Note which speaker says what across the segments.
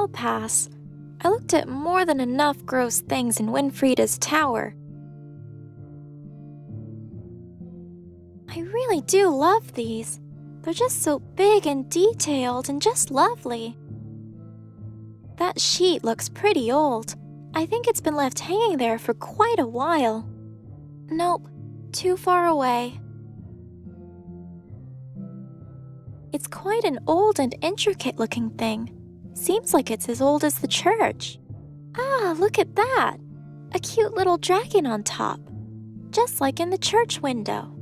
Speaker 1: hall pass. I looked at more than enough gross things in Winfried's tower. I really do love these. They're just so big and detailed and just lovely. That sheet looks pretty old. I think it's been left hanging there for quite a while. Nope, too far away. It's quite an old and intricate-looking thing. Seems like it's as old as the church. Ah, look at that! A cute little dragon on top, just like in the church window.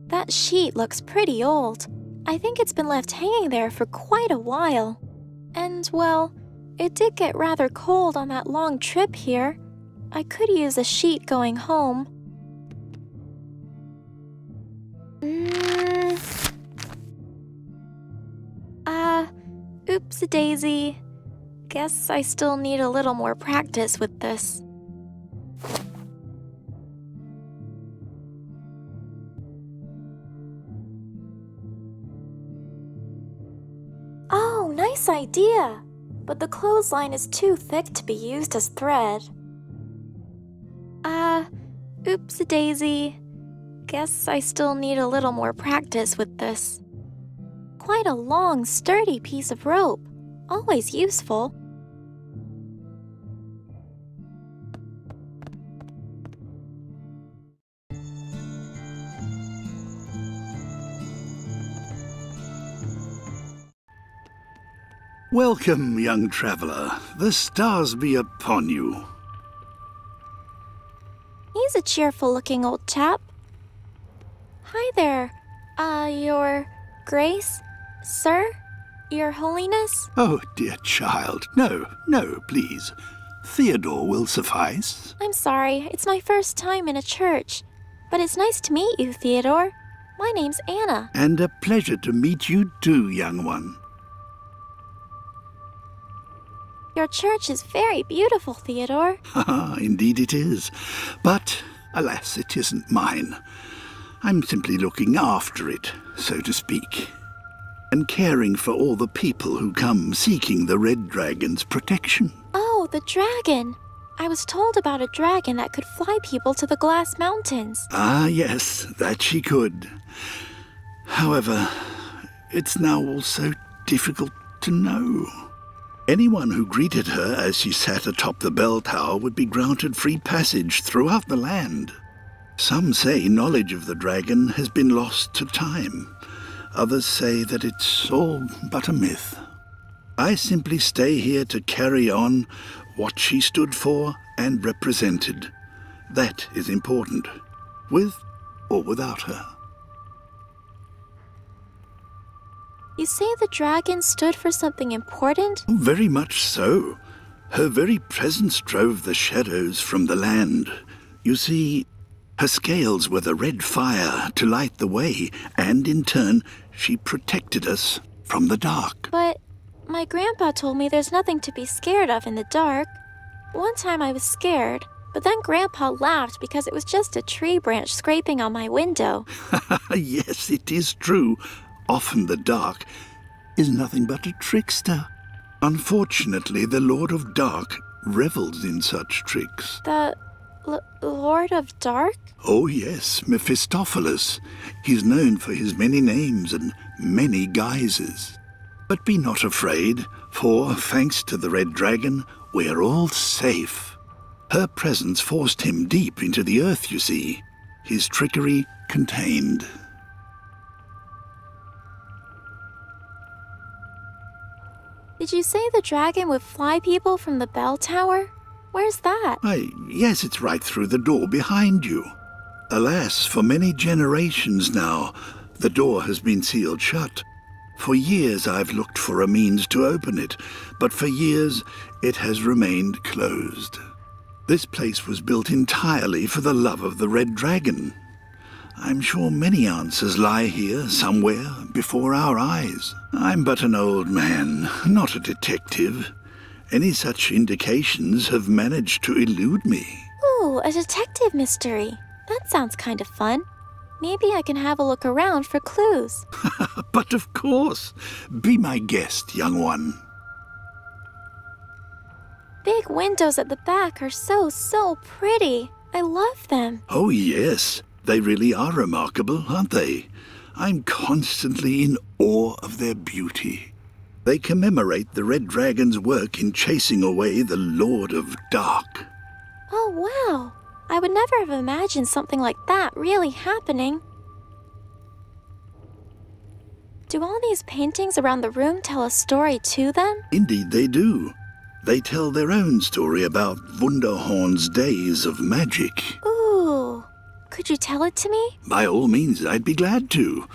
Speaker 1: That sheet looks pretty old. I think it's been left hanging there for quite a while. And, well, it did get rather cold on that long trip here. I could use a sheet going home. Oops-a-daisy. Guess I still need a little more practice with this. Oh, nice idea! But the clothesline is too thick to be used as thread. Oops-a-daisy. Guess I still need a little more practice with this. Quite a long, sturdy piece of rope. Always useful.
Speaker 2: Welcome, young traveller. The stars be upon you.
Speaker 1: He's a cheerful-looking old chap. Hi there. Your Grace? Sir? Your Holiness?
Speaker 2: Oh, dear child. No, please. Theodore will suffice.
Speaker 1: I'm sorry, it's my first time in a church. But it's nice to meet you, Theodore. My name's Anna.
Speaker 2: And a pleasure to meet you too, young one.
Speaker 1: Your church is very beautiful, Theodore.
Speaker 2: Indeed it is. But, alas, it isn't mine. I'm simply looking after it, so to speak, and caring for all the people who come seeking the Red Dragon's protection.
Speaker 1: Oh, the dragon! I was told about a dragon that could fly people to the Glass Mountains.
Speaker 2: Ah, yes, that she could. However, it's now also difficult to know. Anyone who greeted her as she sat atop the bell tower would be granted free passage throughout the land. Some say knowledge of the dragon has been lost to time. Others say that it's all but a myth. I simply stay here to carry on what she stood for and represented. That is important, with or without her.
Speaker 1: You say the dragon stood for something important?
Speaker 2: Very much so. Her very presence drove the shadows from the land. You see, her scales were the red fire to light the way, and in turn, she protected us from the dark.
Speaker 1: But my grandpa told me there's nothing to be scared of in the dark. One time I was scared, but then Grandpa laughed because it was just a tree branch scraping on my window.
Speaker 2: Yes, it is true. Often the dark is nothing but a trickster. Unfortunately, the Lord of Dark revels in such tricks.
Speaker 1: The Lord of Dark?
Speaker 2: Oh yes, Mephistopheles. He's known for his many names and many guises. But be not afraid, for, thanks to the Red Dragon, we're all safe. Her presence forced him deep into the earth, you see. His trickery contained.
Speaker 1: Did you say the dragon would fly people from the bell tower? Where's that?
Speaker 2: Why, yes, it's right through the door behind you. Alas, for many generations now, the door has been sealed shut. For years I've looked for a means to open it, but for years it has remained closed. This place was built entirely for the love of the Red Dragon. I'm sure many answers lie here somewhere before our eyes. I'm but an old man, not a detective. Any such indications have managed to elude me.
Speaker 1: Ooh, a detective mystery. That sounds kind of fun. Maybe I can have a look around for clues.
Speaker 2: But of course, be my guest, young one.
Speaker 1: Big windows at the back are so pretty. I love them.
Speaker 2: Oh yes, they really are remarkable, aren't they? I'm constantly in awe of their beauty. They commemorate the Red Dragon's work in chasing away the Lord of Dark.
Speaker 1: Oh, wow. I would never have imagined something like that really happening. Do all these paintings around the room tell a story too, then?
Speaker 2: Indeed they do. They tell their own story about Wunderhorn's days of magic.
Speaker 1: Ooh. Could you tell it to me?
Speaker 2: By all means, I'd be glad to.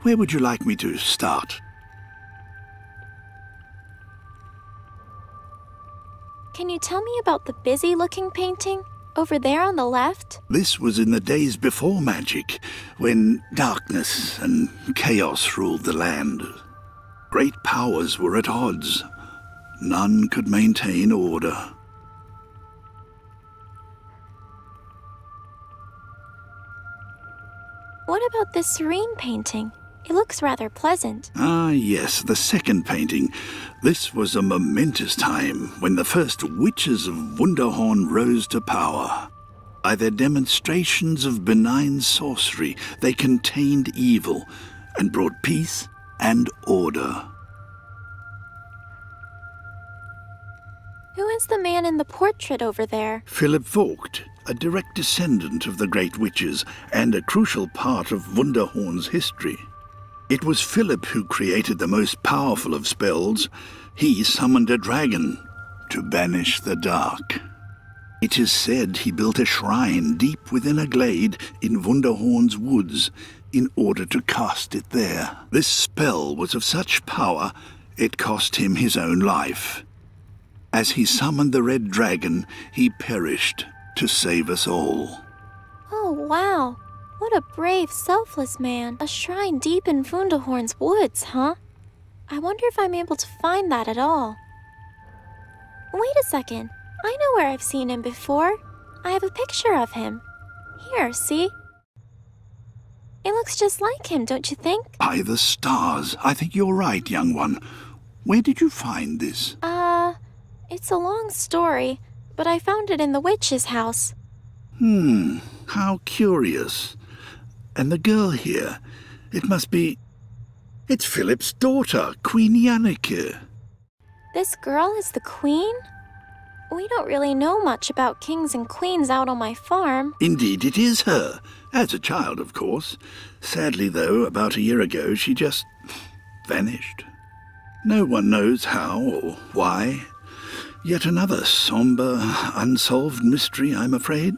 Speaker 2: Where would you like me to start?
Speaker 1: Can you tell me about the busy-looking painting over there on the left?
Speaker 2: This was in the days before magic, when darkness and chaos ruled the land. Great powers were at odds. None could maintain order.
Speaker 1: What about this serene painting? It looks rather pleasant.
Speaker 2: Ah, yes, the second painting. This was a momentous time when the first witches of Wunderhorn rose to power. By their demonstrations of benign sorcery, they contained evil and brought peace and order.
Speaker 1: Who is the man in the portrait over there?
Speaker 2: Philip Vogt, a direct descendant of the great witches and a crucial part of Wunderhorn's history. It was Philip who created the most powerful of spells. He summoned a dragon to banish the dark. It is said he built a shrine deep within a glade in Wunderhorn's woods in order to cast it there. This spell was of such power, it cost him his own life. As he summoned the red dragon, he perished to save us all.
Speaker 1: Oh, wow. What a brave, selfless man. A shrine deep in Wunderhorn's woods, huh? I wonder if I'm able to find that at all. Wait a second. I know where I've seen him before. I have a picture of him. Here, see? It looks just like him, don't you think?
Speaker 2: By the stars, I think you're right, young one. Where did you find this?
Speaker 1: It's a long story, but I found it in the witch's house.
Speaker 2: How curious. And the girl here, it must be... It's Philip's daughter, Queen Annika.
Speaker 1: This girl is the queen? We don't really know much about kings and queens out on my farm.
Speaker 2: Indeed, it is her. As a child, of course. Sadly, though, about a year ago, she just vanished. No one knows how or why. Yet another somber, unsolved mystery, I'm afraid.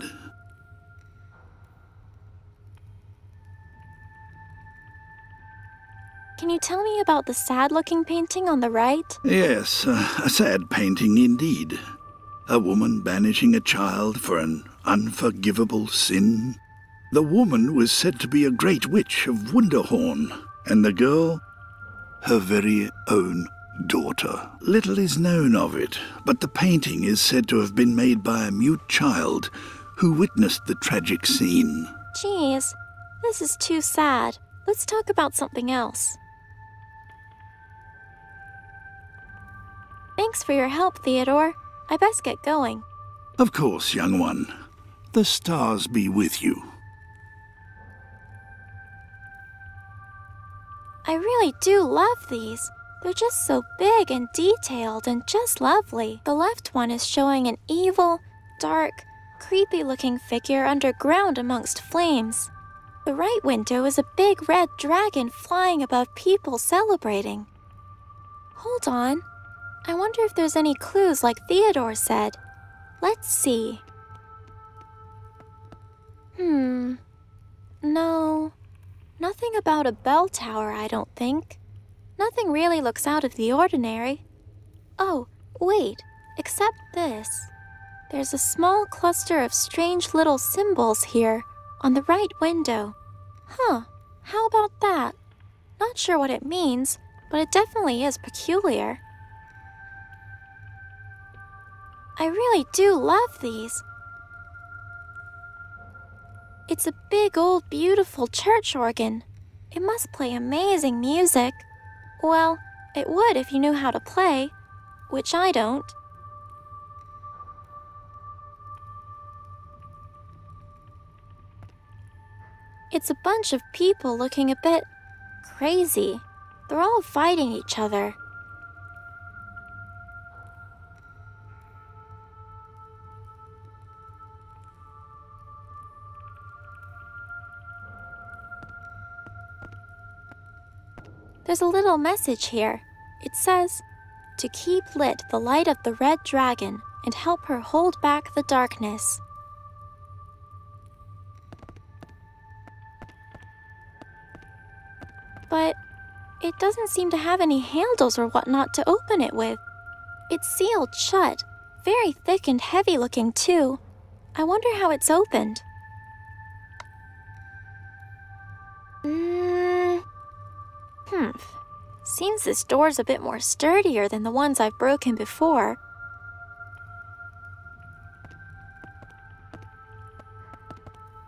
Speaker 1: Can you tell me about the sad-looking painting on the right?
Speaker 2: Yes, a sad painting indeed. A woman banishing a child for an unforgivable sin. The woman was said to be a great witch of Wunderhorn, and the girl, her very own daughter. Little is known of it, but the painting is said to have been made by a mute child who witnessed the tragic scene.
Speaker 1: Geez, this is too sad. Let's talk about something else. Thanks for your help, Theodore. I best get going.
Speaker 2: Of course, young one. The stars be with you.
Speaker 1: I really do love these. They're just so big and detailed and just lovely. The left one is showing an evil, dark, creepy-looking figure underground amongst flames. The right window is a big red dragon flying above people celebrating. Hold on. I wonder if there's any clues like Theodore said. Let's see. No. Nothing about a bell tower, I don't think. Nothing really looks out of the ordinary. Oh, wait, except this. There's a small cluster of strange little symbols here on the right window. Huh, how about that? Not sure what it means, but it definitely is peculiar. I really do love these. It's a big old beautiful church organ. It must play amazing music. Well, it would if you knew how to play, which I don't. It's a bunch of people looking a bit crazy. They're all fighting each other. There's a little message here. It says, "To keep lit the light of the red dragon and help her hold back the darkness." But it doesn't seem to have any handles or whatnot to open it with. It's sealed shut, very thick and heavy looking too. I wonder how it's opened. Seems this door's a bit more sturdier than the ones I've broken before.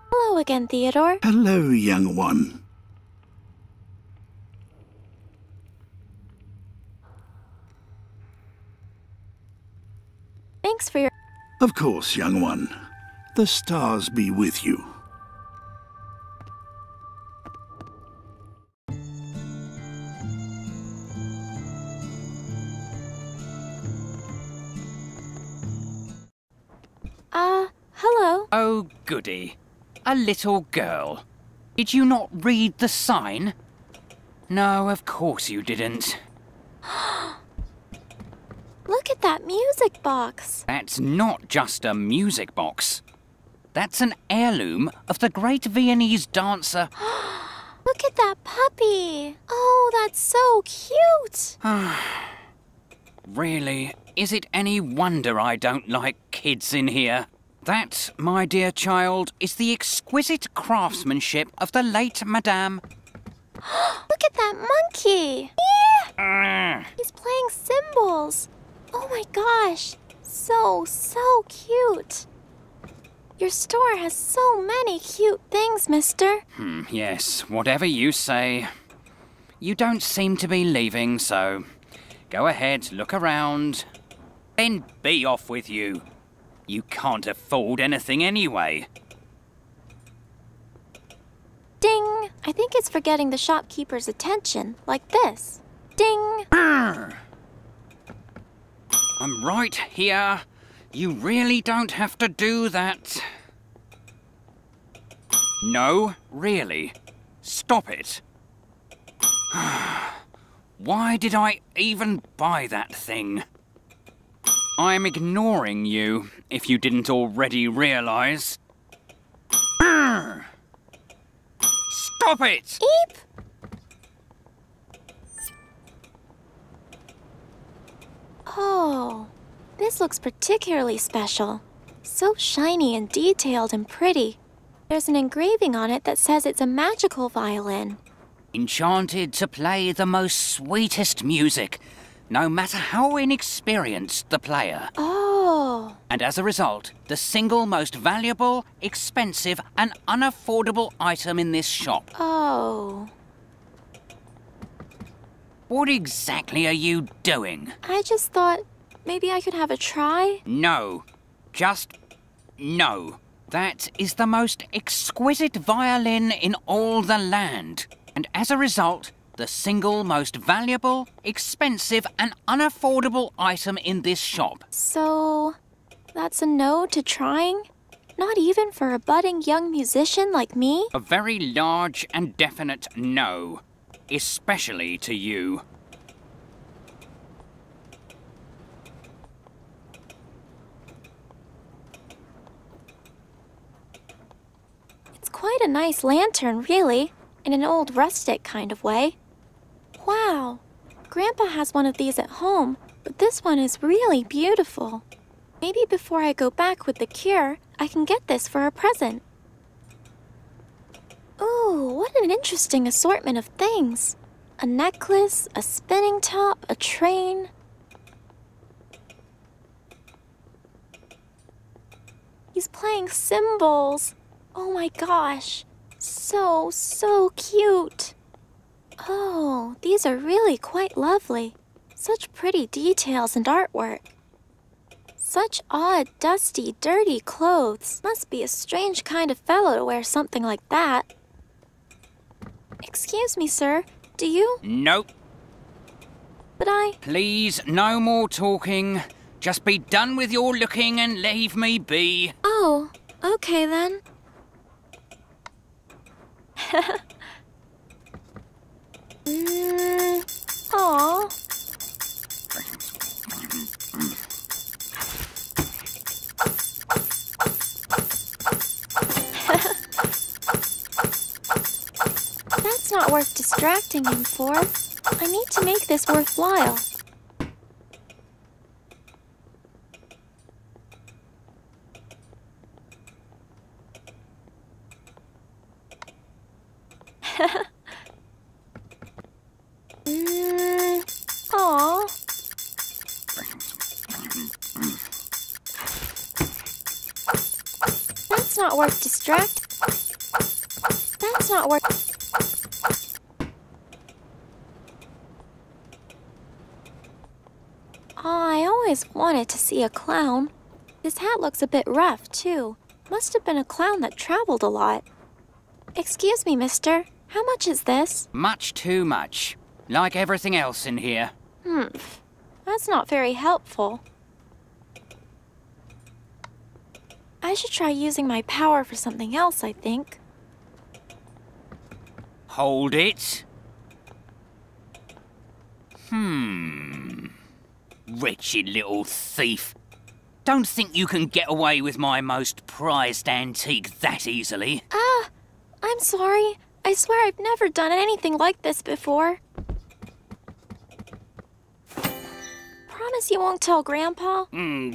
Speaker 1: Hello again, Theodore.
Speaker 2: Hello, young one.
Speaker 1: Thanks for your...
Speaker 2: Of course, young one. The stars be with you.
Speaker 1: Hello.
Speaker 3: Oh, goody. A little girl. Did you not read the sign? No, of course you didn't.
Speaker 1: Look at that music box.
Speaker 3: That's not just a music box. That's an heirloom of the great Viennese dancer.
Speaker 1: Look at that puppy. Oh, that's so cute.
Speaker 3: Really, is it any wonder I don't like kids in here? That, my dear child, is the exquisite craftsmanship of the late Madame.
Speaker 1: Look at that monkey. Yeah. He's playing cymbals. Oh my gosh. So cute. Your store has so many cute things, mister.
Speaker 3: Yes, whatever you say. You don't seem to be leaving, so go ahead, look around. Then be off with you. You can't afford anything anyway.
Speaker 1: Ding! I think it's for getting the shopkeeper's attention, like this. Ding!
Speaker 3: I'm right here. You really don't have to do that. No, really. Stop it. Why did I even buy that thing? I'm ignoring you, if you didn't already realize. Stop it!
Speaker 1: Eep! Oh, this looks particularly special. So shiny and detailed and pretty. There's an engraving on it that says it's a magical violin.
Speaker 3: Enchanted to play the most sweetest music, no matter how inexperienced the player.
Speaker 1: Oh.
Speaker 3: And as a result, the single most valuable, expensive, and unaffordable item in this shop.
Speaker 1: Oh.
Speaker 3: What exactly are you doing?
Speaker 1: I just thought maybe I could have a try.
Speaker 3: No. Just no. That is the most exquisite violin in all the land. And as a result, the single most valuable, expensive, and unaffordable item in this shop.
Speaker 1: So, that's a no to trying? Not even for a budding young musician like me?
Speaker 3: A very large and definite no. Especially to you.
Speaker 1: It's quite a nice lantern, really, in an old rustic kind of way. Wow, Grandpa has one of these at home, but this one is really beautiful. Maybe before I go back with the cure, I can get this for a present. Ooh, what an interesting assortment of things. A necklace, a spinning top, a train. He's playing cymbals. Oh my gosh. So cute. Oh, these are really quite lovely. Such pretty details and artwork. Such odd, dusty, dirty clothes. Must be a strange kind of fellow to wear something like that. Excuse me, sir. Do you?
Speaker 3: Nope.
Speaker 1: But I...
Speaker 3: Please, no more talking. Just be done with your looking and leave me be.
Speaker 1: Oh, okay then. Aw. That's not worth distracting him for. I need to make this worthwhile. Aw. That's not worth That's not worth... I always wanted to see a clown. This hat looks a bit rough, too. Must have been a clown that traveled a lot. Excuse me, mister. How much is this?
Speaker 3: Much too much. Like everything else in here.
Speaker 1: That's not very helpful. I should try using my power for something else, I think.
Speaker 3: Hold it. Wretched little thief. Don't think you can get away with my most prized antique that easily.
Speaker 1: I'm sorry. I swear I've never done anything like this before. Promise you won't tell Grandpa?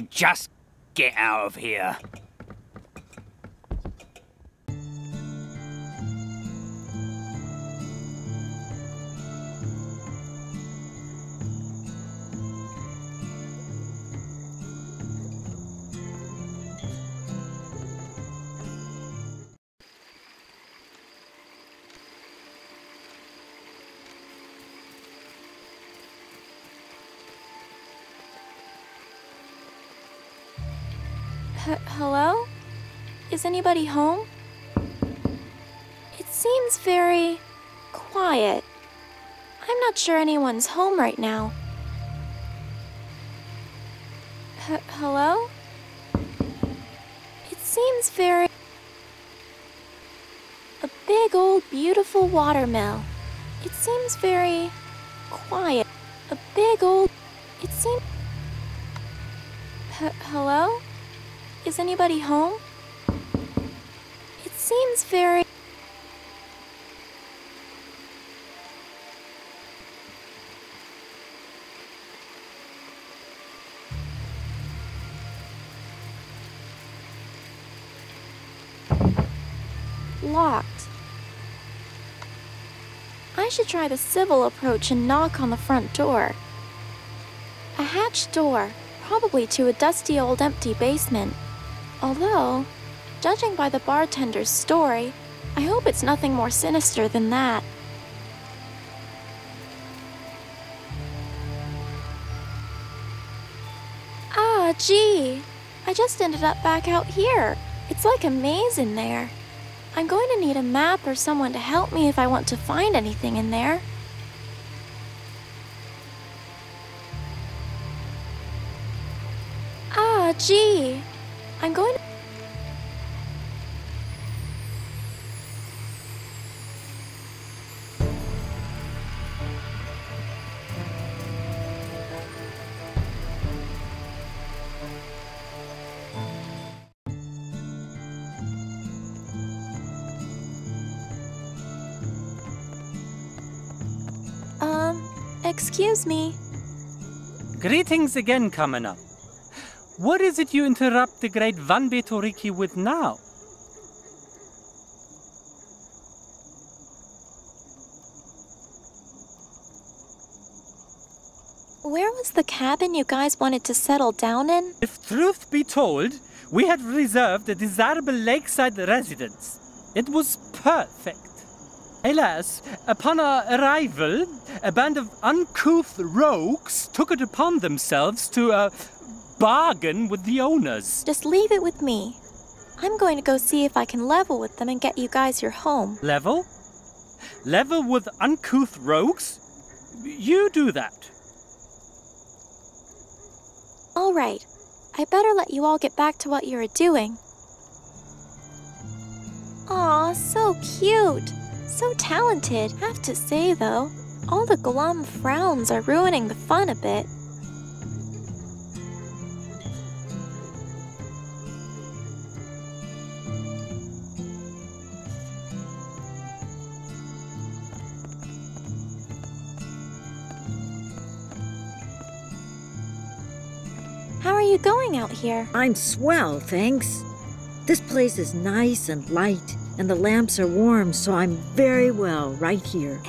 Speaker 3: Just get out of here.
Speaker 1: Hello? Is anybody home? It seems very quiet. I'm not sure anyone's home right now. Hello? It seems very... A big old beautiful watermill. It seems very quiet. A big old... It seems... Hello? Is anybody home? It seems very... Locked. I should try the civil approach and knock on the front door. A hatched door, probably to a dusty old empty basement. Although, judging by the bartender's story, I hope it's nothing more sinister than that. Gee, I just ended up back out here. It's like a maze in there. I'm going to need a map or someone to help me if I want to find anything in there. Gee, I'm going to... Excuse me.
Speaker 4: Greetings again, commoner. What is it you interrupt the great Van Betoriki with now?
Speaker 1: Where was the cabin you guys wanted to settle down in?
Speaker 4: If truth be told, We had reserved a desirable lakeside residence. It was perfect. Alas, upon our arrival, a band of uncouth rogues took it upon themselves to bargain with the owners.
Speaker 1: Just leave it with me. I'm going to go see if I can level with them and get you guys your home.
Speaker 4: Level? Level with uncouth rogues? You do that.
Speaker 1: All right. I better let you all get back to what you were doing. Aw, so cute. So talented. Have to say, though, all the glum frowns are ruining the fun a bit. How are you going out here?
Speaker 5: I'm swell, thanks. This place is nice and light, and the lamps are warm, so I'm very well right here.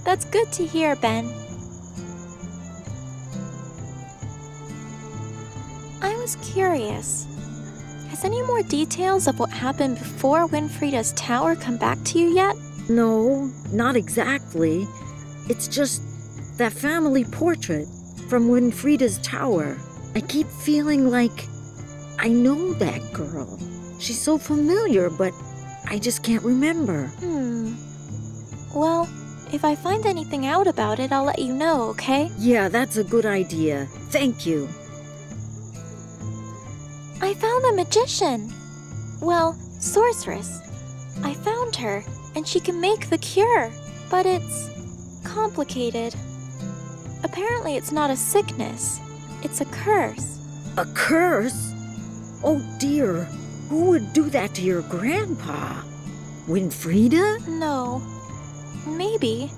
Speaker 1: That's good to hear, Ben. I was curious. Has any more details of what happened before Winfrieda's tower come back to you yet?
Speaker 5: No, not exactly. It's just that family portrait from Winfrieda's tower. I keep feeling like I know that girl. She's so familiar, but I just can't remember.
Speaker 1: Well, if I find anything out about it, I'll let you know, okay?
Speaker 5: Yeah, that's a good idea. Thank you.
Speaker 1: I found a magician. Well, sorceress. I found her, and she can make the cure, but it's complicated. Apparently it's not a sickness. It's a curse.
Speaker 5: A curse? Oh dear, who would do that to your grandpa? Winfrieda?
Speaker 1: No. Maybe.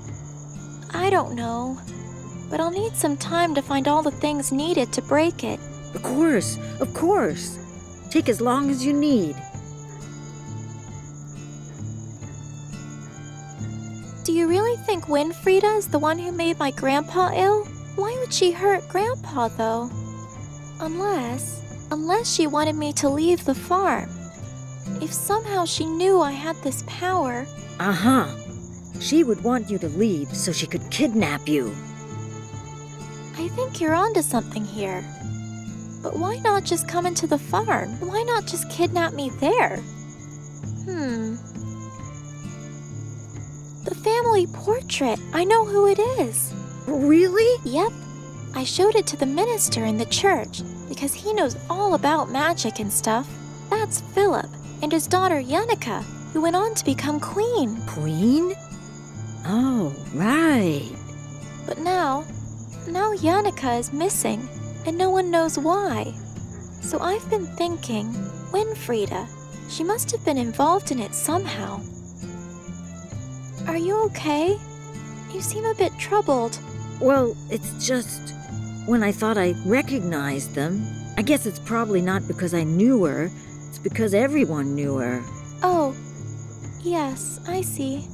Speaker 1: I don't know. But I'll need some time to find all the things needed to break it.
Speaker 5: Of course, of course. Take as long as you need.
Speaker 1: Do you really think Winfrieda is the one who made my grandpa ill? Why would she hurt Grandpa, though? Unless she wanted me to leave the farm. If somehow she knew I had this power...
Speaker 5: Uh-huh. She would want you to leave so she could kidnap you.
Speaker 1: I think you're onto something here. But why not just come into the farm? Why not just kidnap me there? The family portrait. I know who it is.
Speaker 5: Really?
Speaker 1: Yep. I showed it to the minister in the church because he knows all about magic and stuff. That's Philip and his daughter Annika, who went on to become queen.
Speaker 5: Queen? Oh, right.
Speaker 1: But now Annika is missing and no one knows why. So I've been thinking, Winfrieda, she must have been involved in it somehow. Are you okay? You seem a bit troubled.
Speaker 5: Well, it's just, when I thought I recognized them, I guess it's probably not because I knew her, it's because everyone knew her.
Speaker 1: Oh, yes, I see.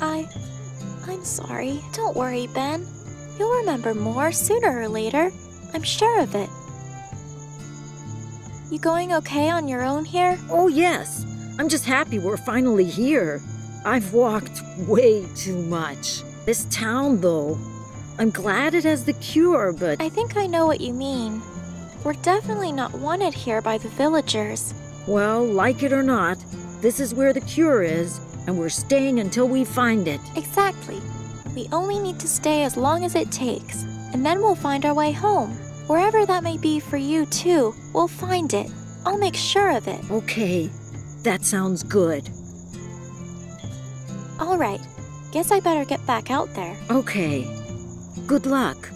Speaker 1: I'm sorry. Don't worry, Ben. You'll remember more sooner or later. I'm sure of it. You going okay on your own here?
Speaker 5: Oh, yes. I'm just happy we're finally here. I've walked way too much. This town, though, I'm glad it has the cure, but...
Speaker 1: I think I know what you mean. We're definitely not wanted here by the villagers.
Speaker 5: Well, like it or not, this is where the cure is, and we're staying until we find it.
Speaker 1: Exactly. We only need to stay as long as it takes, and then we'll find our way home. Wherever that may be for you, too, we'll find it. I'll make sure of it.
Speaker 5: Okay, that sounds good.
Speaker 1: All right. Guess I better get back out there.
Speaker 5: Okay. Good luck.